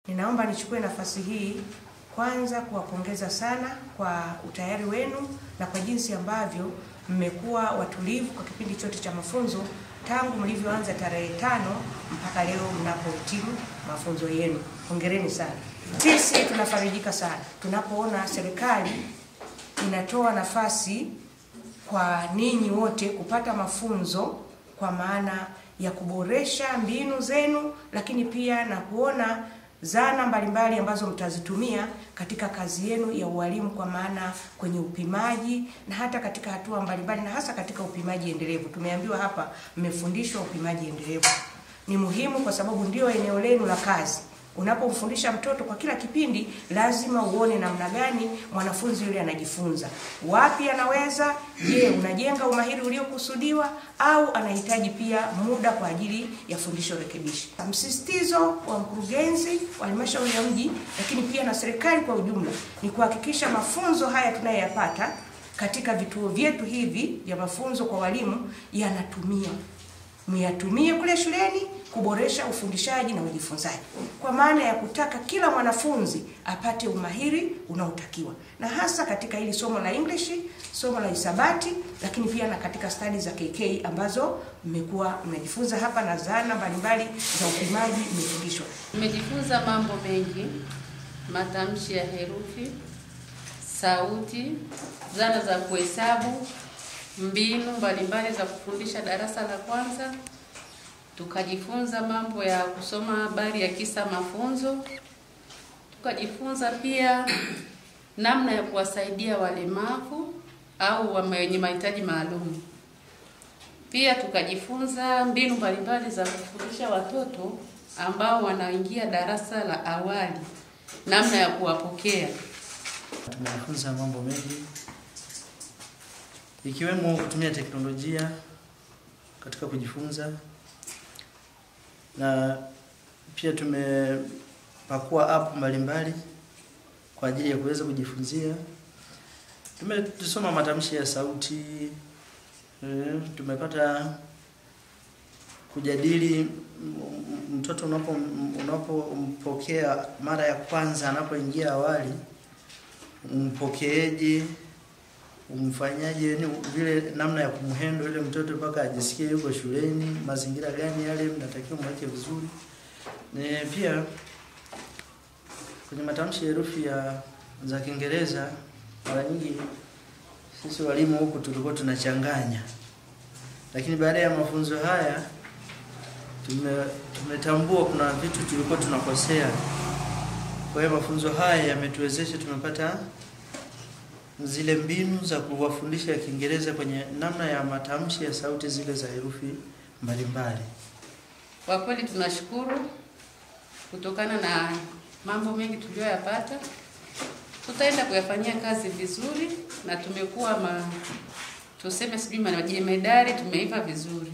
Ninaomba nichukue nafasi hii kwanza kuwapongeza sana kwa utayari wenu na kwa jinsi ambavyo mmekuwa watulivu kwa kipindi chote cha mafunzo tangu mlivyoanza tarehe 5 mpaka leo mnapohitimu mafunzo yenu. Hongereni sana. Sisi tunafarijika sana tunapoona serikali inatoa nafasi kwa ninyi wote kupata mafunzo kwa maana ya kuboresha mbinu zenu, lakini pia na kuona zana mbalimbali ambazo mtazitumia katika kazi yenu ya ualimu, kwa maana kwenye upimaji na hata katika hatua mbalimbali, na hasa katika upimaji endelevu. Tumeambiwa hapa mmefundishwa upimaji endelevu. Ni muhimu kwa sababu ndio eneo lenu la kazi. Unapomfundisha mtoto kwa kila kipindi, lazima uone namna gani mwanafunzi yule anajifunza. Wapi anaweza, je, unajenga umahiri uliokusudiwa au anahitaji pia muda kwa ajili ya fundisho rekebishi. Msisitizo wa mkurugenzi wa halmashauri ya mji, lakini pia na serikali kwa ujumla, ni kuhakikisha mafunzo haya tunayoyapata katika vituo vyetu hivi vya mafunzo kwa walimu yanatumia. Myatumie kule shuleni kuboresha ufundishaji na ujifunzaji, kwa maana ya kutaka kila mwanafunzi apate umahiri unaotakiwa, na hasa katika hili somo la English, somo la hisabati, lakini pia na katika studies za KK ambazo mmekuwa mnajifunza hapa, na zana mbalimbali za upimaji mmefundishwa. Nimejifunza mambo mengi: matamshi ya herufi, sauti, zana za kuhesabu, mbinu mbalimbali za kufundisha darasa la kwanza. Tukajifunza mambo ya kusoma habari ya kisa mafunzo. Tukajifunza pia namna ya kuwasaidia walemavu au wenye mahitaji maalum. Pia tukajifunza mbinu mbalimbali za kufundisha watoto ambao wanaingia darasa la awali, namna ya kuwapokea. Tumejifunza mambo mengi, ikiwemo kutumia teknolojia katika kujifunza, na pia tumepakua app mbalimbali kwa ajili ya kuweza kujifunzia. Tumesoma matamshi ya sauti, tumepata kujadili mtoto unapompokea mara ya kwanza anapoingia awali, umpokeeje, umfanyaje, vile namna ya kumhandle ile mtoto mpaka ajisikie yuko shuleni, mazingira gani yale mnatakiwa mweke vizuri. Pia kwenye matamshi ya herufi za Kiingereza, mara nyingi sisi walimu huku tulikuwa tunachanganya, lakini baada ya mafunzo haya tumetambua kuna vitu tulikuwa tunakosea. Kwa hiyo mafunzo haya yametuwezesha, tumepata zile mbinu za kuwafundisha Kiingereza kwenye namna ya matamshi ya sauti zile za herufi mbalimbali. Kwa kweli tunashukuru kutokana na mambo mengi tuliyoyapata. Tutaenda kuyafanyia kazi vizuri, na tumekuwa tuseme sijui majemadari, tumeiva vizuri.